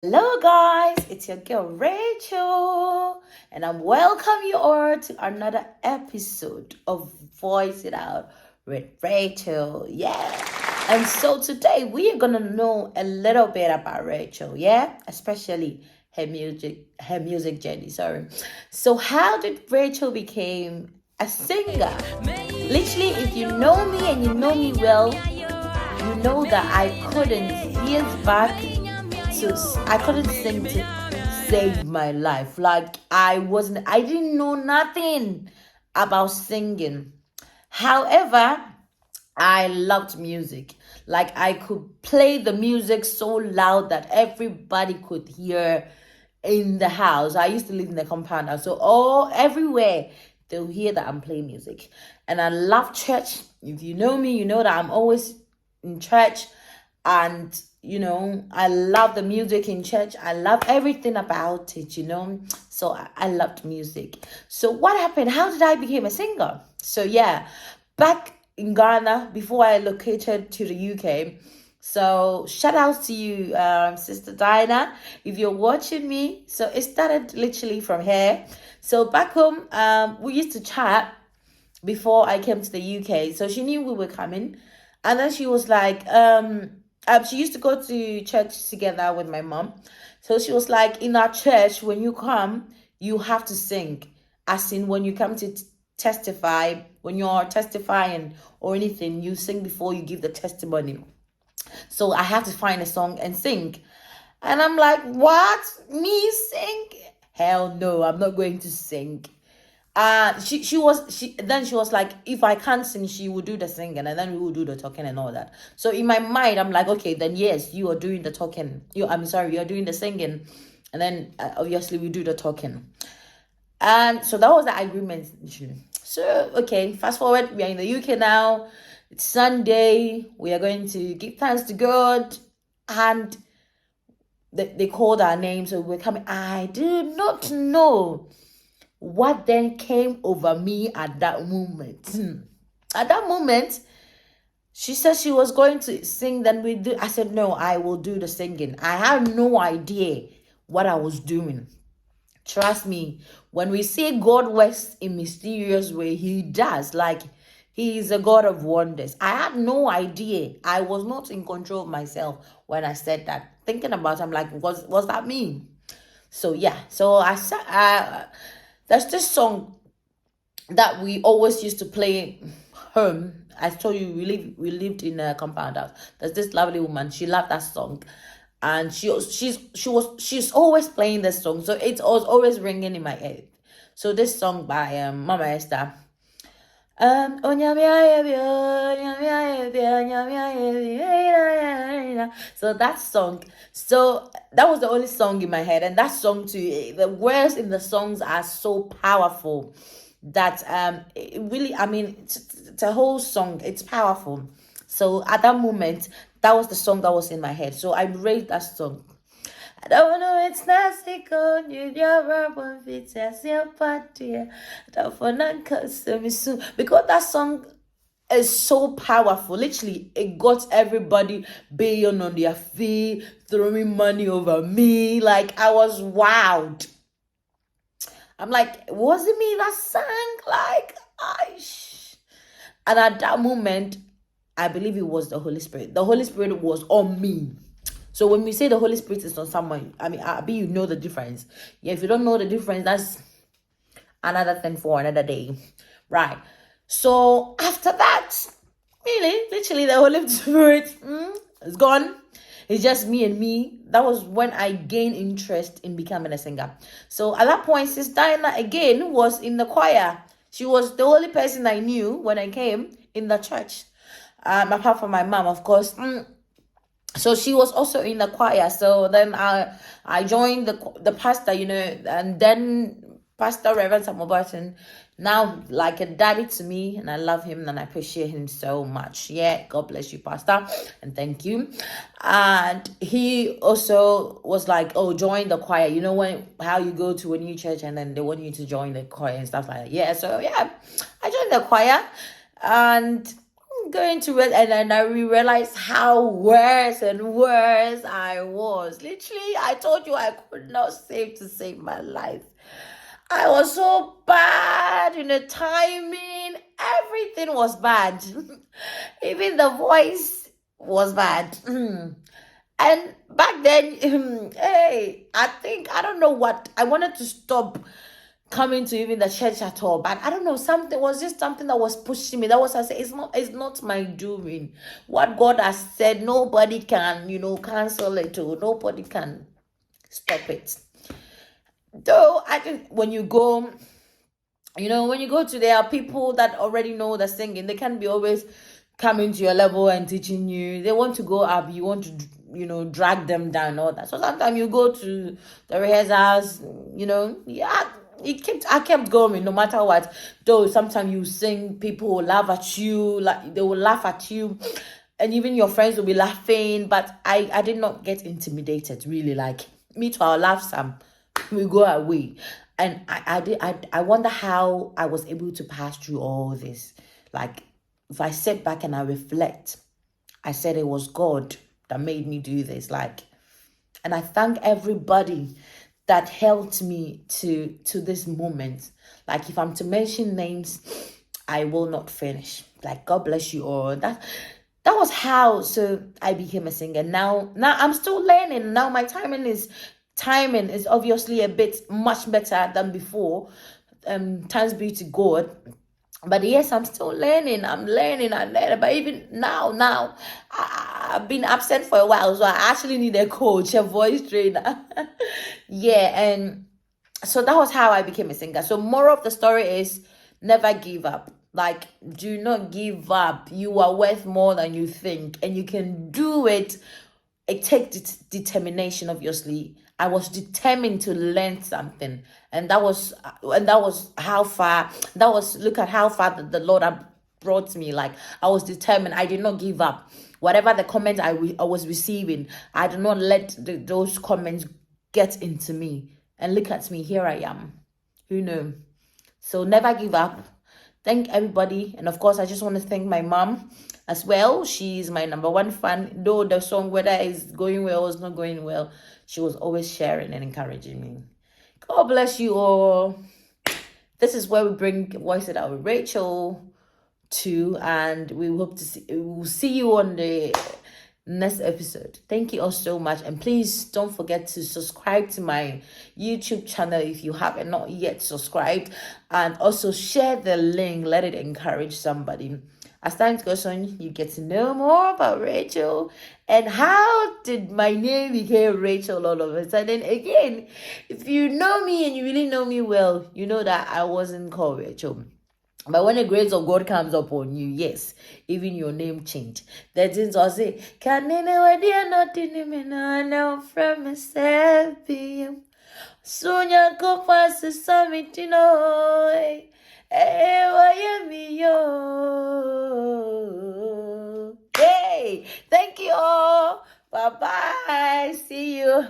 Hello guys, it's your girl Rachel, and I'm welcome you all to another episode of Voice It Out with Rachel. Yeah. And so today we are gonna know a little bit about Rachel, yeah, especially her music journey. Sorry. So how did Rachel became a singer? Literally, if you know me and you know me well, you know that I couldn't years back I couldn't sing to save my life. Like I didn't know nothing about singing. However, I loved music. Like I could play the music so loud that everybody could hear in the house. I used to live in the compound house, so everywhere they'll hear that I'm playing music. And I love church. If you know me, you know that I'm always in church, and I love the music in church. I love everything about it. So I loved music. So what happened? How did I become a singer? So yeah, back in Ghana before I located to the UK. So shout out to you, Sister Diana, if you're watching me. So it started literally from here. So back home, we used to chat before I came to the UK. So she knew we were coming. And then she was like, she used to go to church together with my mom. So she was like, in our church, when you come, you have to sing. As in, when you come to testify, when you're testifying or anything, you sing before you give the testimony. So I have to find a song and sing. And I'm like, what? Me sing? Hell no, I'm not going to sing. She was like, if I can't sing, she would do the singing, and then we would do the talking and all that. So in my mind, I'm like, okay, then yes, you are doing the talking. You're doing the singing, and then obviously we do the talking. And so that was the agreement. So okay, fast forward, we are in the UK now. It's Sunday. We are going to give thanks to God, and they called our names, so we're coming. I do not know what then came over me at that moment. At that moment, she said she was going to sing. Then I said, no, I will do the singing. I had no idea what I was doing. Trust me, when we say God works in mysterious way, he does. Like, he is a God of wonders. I had no idea. I was not in control of myself when I said that. Thinking about it, I'm like, was that me? So yeah, so I said, there's this song that we always used to play home. I told you we lived in a compound house. There's this lovely woman. She loved that song, and she's always playing this song. So it was always ringing in my head. So this song by Mama Esther. So that song, so that was the only song in my head, and that song too, the words in the songs are so powerful that it really, it's a whole song, it's powerful. So at that moment, that was the song that was in my head, so I raised that song. I don't know, it's nasty cold, you your it's as your party. I don't for not me so because that song is so powerful. Literally, it got everybody baying on their feet, throwing money over me. Like, I was wowed. I'm like, was it me that sang? Like, and at that moment, I believe it was the Holy Spirit. The Holy Spirit was on me. So when we say the Holy Spirit is on someone, you know the difference. Yeah, if you don't know the difference, that's another thing for another day. Right. So after that, really, literally the Holy Spirit is gone. It's just me and me. That was when I gained interest in becoming a singer. So at that point, Sis Diana again was in the choir. She was the only person I knew when I came in the church. Apart from my mom, of course. So she was also in the choir. So then I joined the pastor, and then Pastor Reverend Samuel Barton, now like a daddy to me, and I love him and I appreciate him so much. Yeah, God bless you, Pastor, and thank you. And he also was like, oh, join the choir. You know how you go to a new church and then they want you to join the choir and stuff like that. Yeah, so yeah, I joined the choir, and going to it, and then I realized how worse and worse I was. Literally, I told you I could not save my life. I was so bad in the timing. Everything was bad. Even the voice was bad. And back then, hey, I don't know what, I wanted to stop coming to even the church at all, but I don't know, something was just something that was pushing me. That was, I said, it's not my doing. What God has said, nobody can, cancel it, or nobody can stop it. Though I think when you go to, there are people that already know the singing. They can't be always coming to your level and teaching you. They want to go up. You want to, drag them down, all that. So sometimes you go to the rehearsals, yeah. I kept going no matter what. Though sometimes you sing, people will laugh at you, like they will laugh at you, and even your friends will be laughing. But I did not get intimidated, really. Like, me too, I'll laugh some. We go away. And I wonder how I was able to pass through all this. Like, if I sit back and I reflect, I said it was God that made me do this. Like, and I thank everybody that helped me to this moment. Like, if I'm to mention names, I will not finish. Like, God bless you all. That was how I became a singer. Now I'm still learning. Now my timing is obviously a bit much better than before. Thanks be to God. But yes, I'm still learning. I'm learning. But even now, I've been absent for a while, so I actually need a coach, a voice trainer. Yeah, and so that was how I became a singer. So moral of the story is, never give up. Like, do not give up. You are worth more than you think, and you can do it. It takes determination, obviously. I was determined to learn something, and that was how far. Look at how far the Lord had brought me. Like, I was determined. I did not give up. Whatever the comments I was receiving, I did not let those comments get into me. And look at me, here I am. Who knew? So never give up. Thank everybody, and of course, I just want to thank my mom as well. She's my number one fan. Though the song, whether it's going well or it's not going well, she was always sharing and encouraging me. God bless you all. This is where we bring Voice It Out with Rachel to, and we will see you on the next episode. Thank you all so much, and please don't forget to subscribe to my YouTube channel if you haven't not yet subscribed, and also share the link. Let it encourage somebody. As time goes on, you get to know more about Rachel and how did my name became Rachel all of a sudden. Again, if you know me and you really know me well, you know that I wasn't called Rachel. But when the grace of God comes upon you, yes, even your name changed. That is all say, can anyone not in me now from myself be him? Soon you go past the summit, Hey, thank you all. Bye-bye. See you.